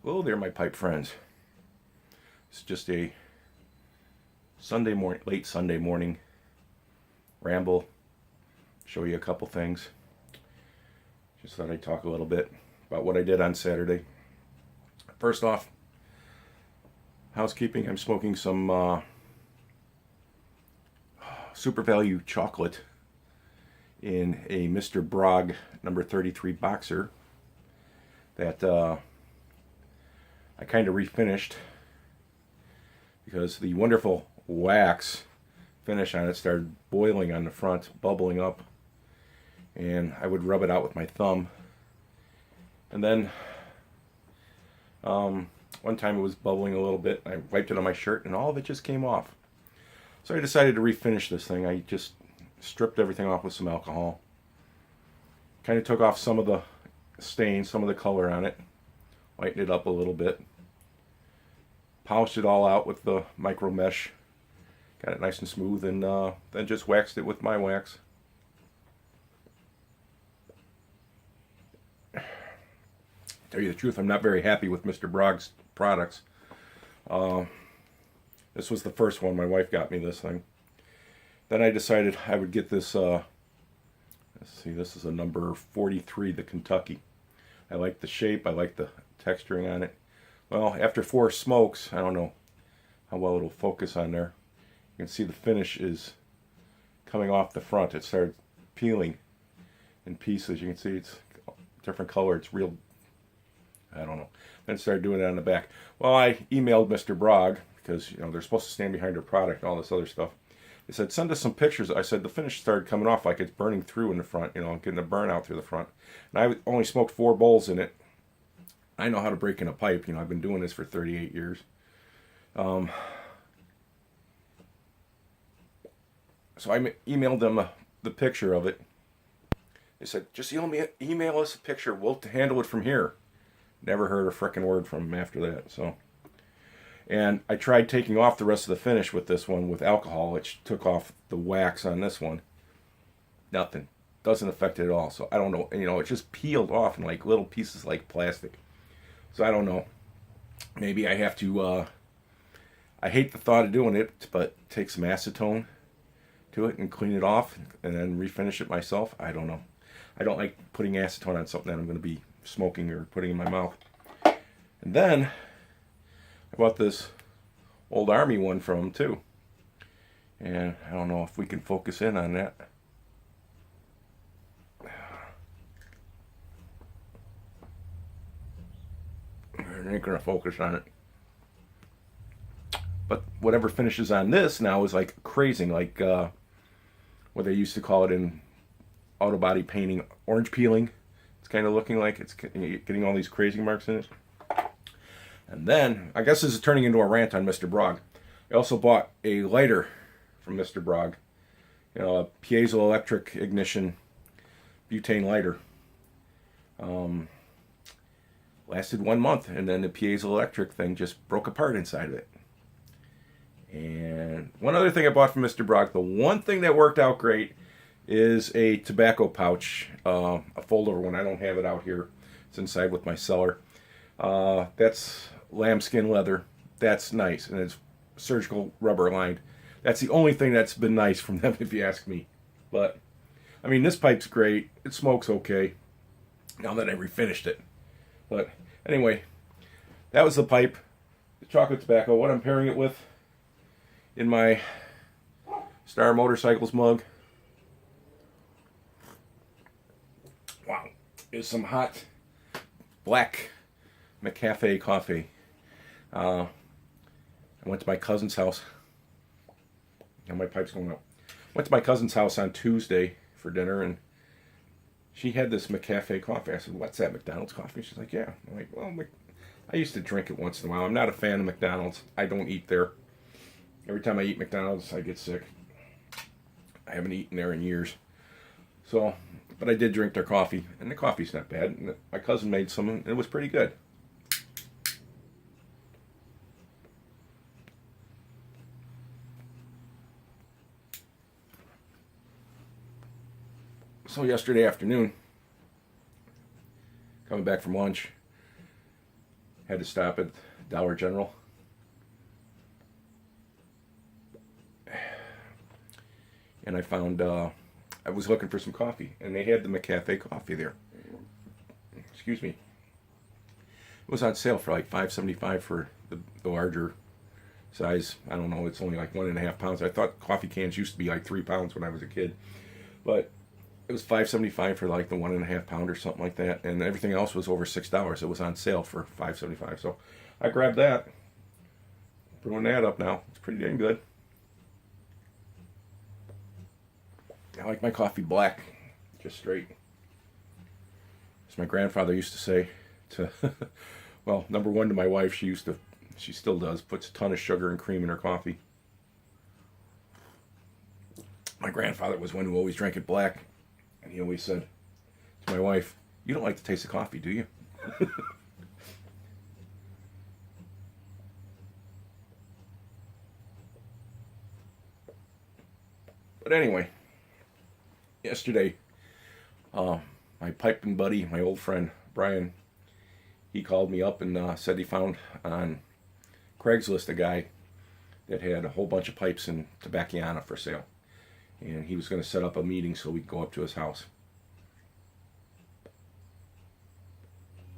Hello there, my pipe friends. It's just a Sunday morning, late Sunday morning ramble. Show you a couple things. Just thought I'd talk a little bit about what I did on Saturday. First off, housekeeping. I'm smoking some Super Value chocolate in a Mr. Bragg number 33 boxer that I kind of refinished because the wonderful wax finish on it started boiling on the front, bubbling up, and I would rub it out with my thumb. And then one time it was bubbling a little bit. I wiped it on my shirt and all of it just came off. So I decided to refinish this thing. I just stripped everything off with some alcohol. Kind of took off some of the stain, some of the color on it. Lightened it up a little bit. Polished it all out with the micro mesh. Got it nice and smooth, and then just waxed it with my wax. Tell you the truth, I'm not very happy with Mr. Bragg's products. This was the first one. My wife got me this thing. Then I decided I would get this, let's see, this is a number 43, the Kentucky. I like the shape, I like the texturing on it. Well, after 4 smokes, I don't know how well it'll focus on there. You can see the finish is coming off the front. It started peeling in pieces. You can see it's different color. It's real, I don't know. Then it started doing it on the back. Well, I emailed Mr. Bragg because, they're supposed to stand behind their product and all this other stuff. They said, send us some pictures. I said, the finish started coming off like it's burning through in the front, getting a burnout through the front. And I only smoked 4 bowls in it. I know how to break in a pipe. I've been doing this for 38 years. So I emailed them the picture of it. They said, just email us a picture. We'll handle it from here. Never heard a frickin' word from them after that. And I tried taking off the rest of the finish with this one with alcohol, which took off the wax on this one. Nothing. Doesn't affect it at all. So I don't know. It just peeled off in like little pieces like plastic. So I don't know. Maybe I have to, I hate the thought of doing it, but take some acetone to it and clean it off and then refinish it myself. I don't know. I don't like putting acetone on something that I'm going to be smoking or putting in my mouth. And then I bought this old Army one from them too. And I don't know if we can focus in on that. I ain't gonna focus on it. But whatever finishes on this now is like crazing, like what they used to call it in auto body painting, orange peeling. It's kind of looking like it's getting all these crazy marks in it. And then, I guess this is turning into a rant on Mr. Bragg. I also bought a lighter from Mr. Bragg. A piezoelectric ignition butane lighter. Lasted 1 month, and then the piezoelectric thing just broke apart inside of it. And one other thing I bought from Mr. Bragg, the one thing that worked out great is a tobacco pouch, a fold-over one. I don't have it out here. It's inside with my cellar. That's lambskin leather. That's nice, and it's surgical rubber lined. That's the only thing that's been nice from them, if you ask me. But, this pipe's great. It smokes okay, now that I refinished it. But anyway, that was the pipe, the chocolate tobacco. What I'm pairing it with in my Star Motorcycles mug, wow, is some hot black McCafe coffee. I went to my cousin's house. Now my pipe's going up. Went to my cousin's house on Tuesday for dinner, and she had this McCafe coffee. I said, what's that, McDonald's coffee? She's like, yeah. I'm like, well, I used to drink it once in a while. I'm not a fan of McDonald's. I don't eat there. Every time I eat McDonald's, I get sick. I haven't eaten there in years. So, but I did drink their coffee, and the coffee's not bad. And my cousin made some, and it was pretty good. So yesterday afternoon, coming back from lunch, Had to stop at Dollar General. And I found, I was looking for some coffee, and they had the McCafe coffee there. Excuse me. It was on sale for like $5.75 for the larger size. I don't know, it's only like 1.5 pounds. I thought coffee cans used to be like 3 pounds when I was a kid. But it was $5.75 for like the 1.5 pound or something like that. And everything else was over $6. It was on sale for $5.75. So I grabbed that. Brewing that up now. It's pretty dang good. I like my coffee black, just straight. As my grandfather used to say to, well, number one, to my wife, she still does, puts a ton of sugar and cream in her coffee. My grandfather was one who always drank it black, and he always said to my wife, "You don't like the taste of coffee, do you?" But anyway, yesterday, my piping buddy, my old friend Brian, he called me up and said he found on Craigslist a guy that had a whole bunch of pipes and Tobacco for sale. And he was going to set up a meeting so we could go up to his house.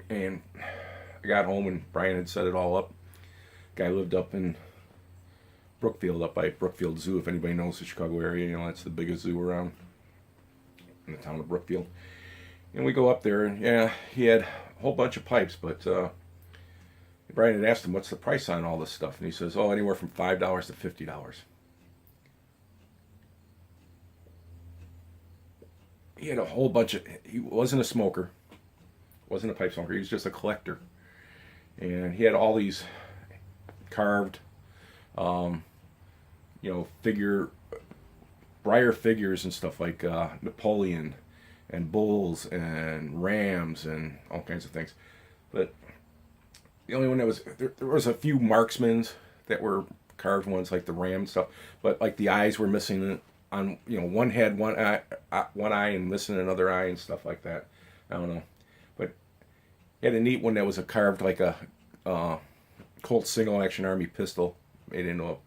And I got home and Brian had set it all up. Guy lived up in Brookfield, up by Brookfield Zoo. If anybody knows the Chicago area, you know, that's the biggest zoo around in the town of Brookfield. And we go up there, and yeah, he had a whole bunch of pipes, but Brian had asked him, what's the price on all this stuff? And he says, oh, anywhere from $5 to $50. He had a whole bunch of, he wasn't a smoker, wasn't a pipe smoker, he was just a collector. And he had all these carved, Briar figures and stuff like Napoleon and bulls and rams and all kinds of things. But the only one that was, there was a few marksmans that were carved ones, like the ram stuff, but like the eyes were missing on, one had one eye and missing another eye and stuff like that. I don't know. But he had a neat one that was a carved like a Colt single action army pistol made into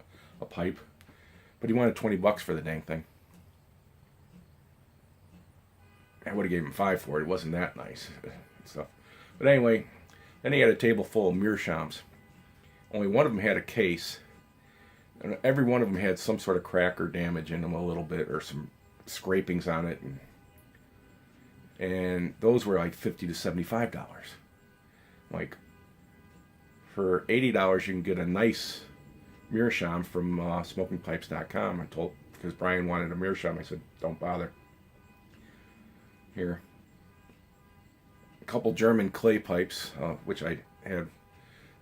a pipe. But he wanted $20 for the dang thing. I would have gave him $5 for it. It wasn't that nice stuff. But anyway, then he had a table full of meerschaums. Only one of them had a case. And every one of them had some sort of crack or damage in them a little bit, or some scrapings on it. And those were like $50 to $75. Like, for $80 you can get a nice meerschaum from smokingpipes.com. I told, because Brian wanted a meerschaum, I said, don't bother. Here, a couple German clay pipes, which I had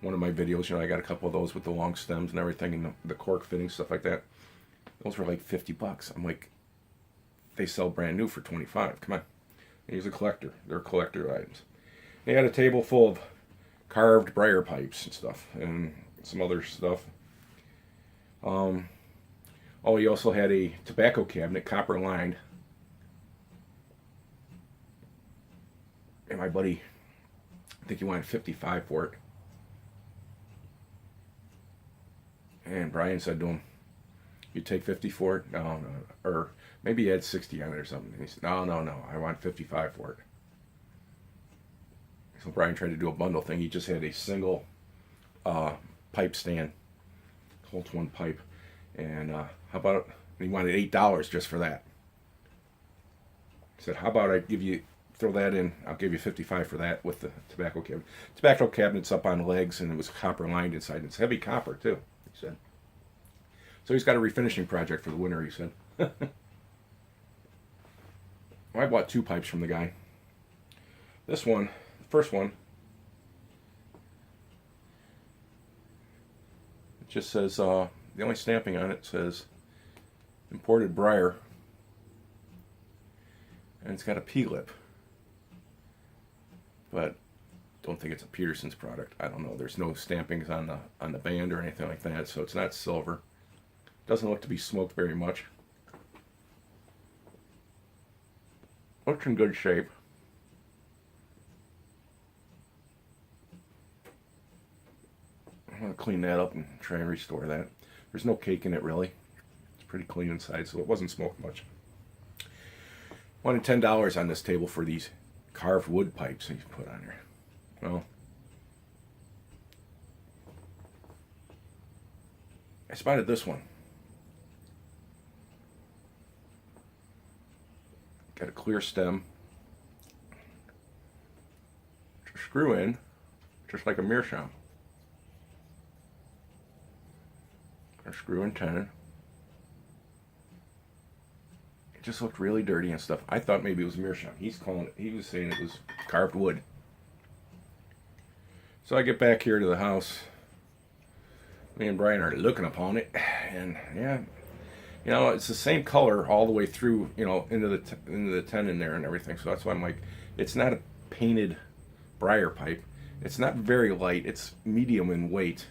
one of my videos. I got a couple of those with the long stems and everything, and the cork fitting, stuff like that. Those were like $50. I'm like, they sell brand new for $25. Come on. And he's a collector. They're collector items. They had a table full of carved briar pipes and stuff, and some other stuff. He also had a tobacco cabinet, copper lined. And my buddy, I think he wanted $55 for it. And Brian said to him, "You take 50 for it?" No, no. Or maybe he had 60 on it or something. And he said, no, I want 55 for it. So Brian tried to do a bundle thing. He just had a single pipe stand, holds one pipe. And how about, and he wanted $8 just for that. He said, how about I throw that in, I'll give you 55 for that with the tobacco cabinet. Tobacco cabinet's up on legs, and it was copper lined inside. And it's heavy copper too, he said. So he's got a refinishing project for the winter, he said. I bought 2 pipes from the guy. This one, the first one, it just says, the only stamping on it says imported briar, and it's got a P-lip. But don't think it's a Peterson's product. I don't know. There's no stampings on the band or anything like that, so it's not silver. Doesn't look to be smoked very much. Looks in good shape. I'll clean that up and try and restore that. There's no cake in it really. It's pretty clean inside, so it wasn't smoked much. Wanted $10 on this table for these carved wood pipes that you put on there. Well, I spotted this one. Got a clear stem. Screw in, just like a meerschaum. A screw in tenon. It just looked really dirty and stuff. I thought maybe it was meerschaum. He was saying it was carved wood. So I get back here to the house. Me and Brian are looking upon it, and yeah, it's the same color all the way through, into the tenon there and everything. So that's why I'm like, it's not a painted briar pipe. It's not very light. It's medium in weight.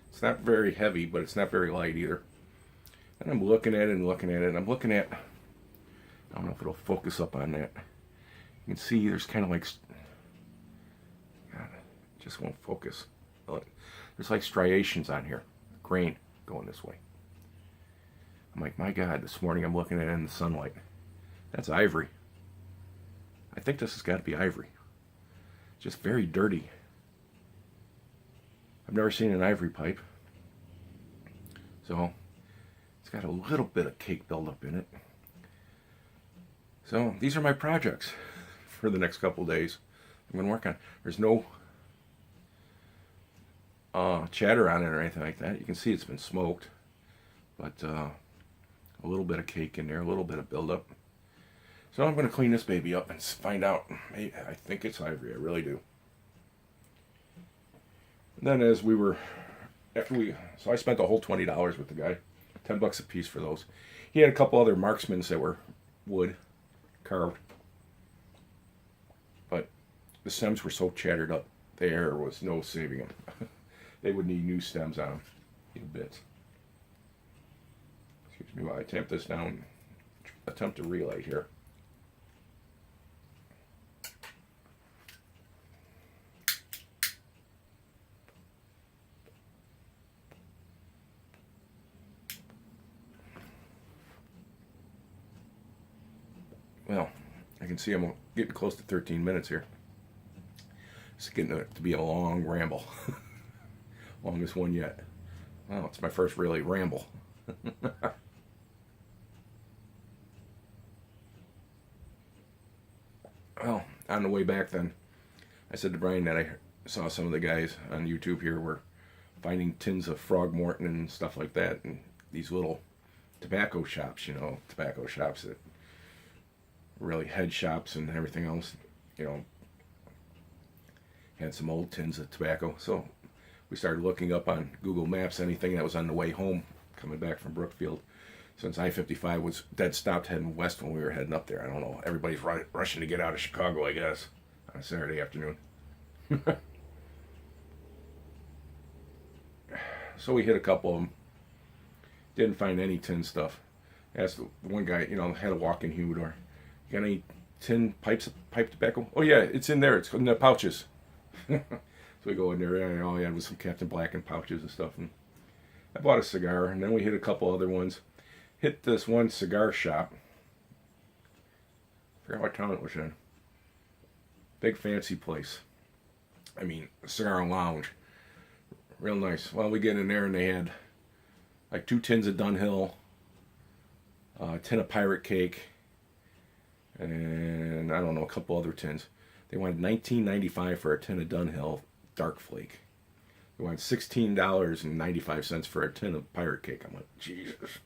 It's not very heavy, but it's not very light either. And I'm looking at it and looking at it. And I'm looking at, I don't know if it'll focus up on that. You can see there's kind of like, God, it just won't focus. There's like striations on here, grain going this way. I'm like, my God, this morning I'm looking at it in the sunlight. That's ivory. I think this has got to be ivory. Just very dirty. I've never seen an ivory pipe. So, it's got a little bit of cake buildup in it. So, these are my projects for the next couple days. I'm going to work on. There's no chatter on it or anything like that. You can see it's been smoked. But, a little bit of cake in there, a little bit of buildup. So I'm going to clean this baby up and find out. I think it's ivory, I really do. And then so I spent the whole $20 with the guy, $10 a piece for those. He had a couple other marksmans that were wood, carved. But the stems were so chattered up, there was no saving them. They would need new stems on them in bits. Excuse me while I tamp this down, attempt to relight here. Well, I can see I'm getting close to 13 minutes here. It's getting to be a long ramble. Longest one yet. Well, it's my first really ramble. Well, on the way back then, I said to Brian that I saw some of the guys on YouTube here were finding tins of Frog Morton and stuff like that, and these little tobacco shops, tobacco shops that really head shops and everything else, had some old tins of tobacco. So we started looking up on Google Maps anything that was on the way home coming back from Brookfield, since I-55 was dead stopped heading west when we were heading up there. I don't know, everybody's rushing to get out of Chicago, I guess, on a Saturday afternoon. So we hit a couple of them, didn't find any tin stuff. Asked the one guy, had a walk-in humidor, you got any tin pipe tobacco? Oh yeah, it's in there, it's in the pouches. So we go in there, and all he had was some Captain Black and pouches and stuff, and I bought a cigar, and then we hit a couple other ones. Hit this one cigar shop. I forgot what town it was in. Big fancy place. I mean, a cigar lounge. Real nice. Well, we get in there and they had like 2 tins of Dunhill, a tin of Pirate Cake, and I don't know, a couple other tins. They wanted $19.95 for a tin of Dunhill Dark Flake. They wanted $16.95 for a tin of Pirate Cake. I'm like, Jesus.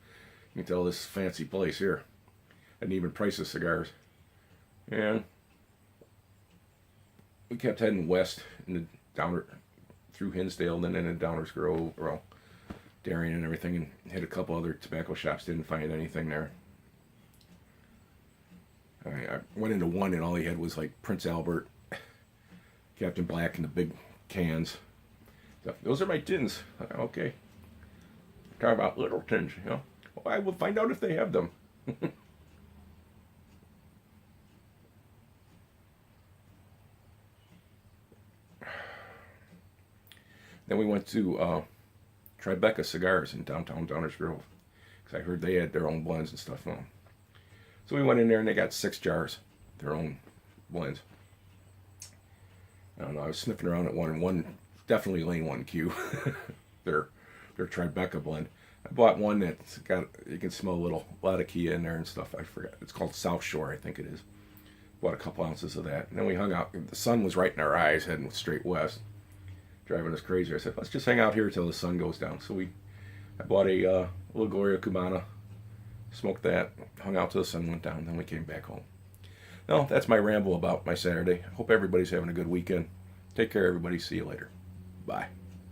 You can tell this fancy place here. I didn't even price the cigars. And we kept heading west in the downer through Hinsdale, and then into Downers Grove, Darien and everything, and hit a couple other tobacco shops. Didn't find anything there. I went into one and all he had was like Prince Albert, Captain Black, and the big cans. So, those are my tins. Okay. Talk about little tins, Well, I will find out if they have them. Then we went to Tribeca Cigars in downtown Downers Grove. Because I heard they had their own blends and stuff. So we went in there and they got 6 jars, their own blends. I don't know, I was sniffing around at one, and one definitely Lane 1Q. their Tribeca blend. I bought one that's got, you can smell a lot of Kia in there and stuff. I forgot. It's called South Shore, I think it is. Bought a couple ounces of that. And then we hung out. The sun was right in our eyes, heading straight west, driving us crazy. I said, let's just hang out here till the sun goes down. So I bought a little Gloria Cubana, smoked that, hung out till the sun went down, then we came back home. No, that's my ramble about my Saturday. Hope everybody's having a good weekend. Take care, everybody. See you later. Bye.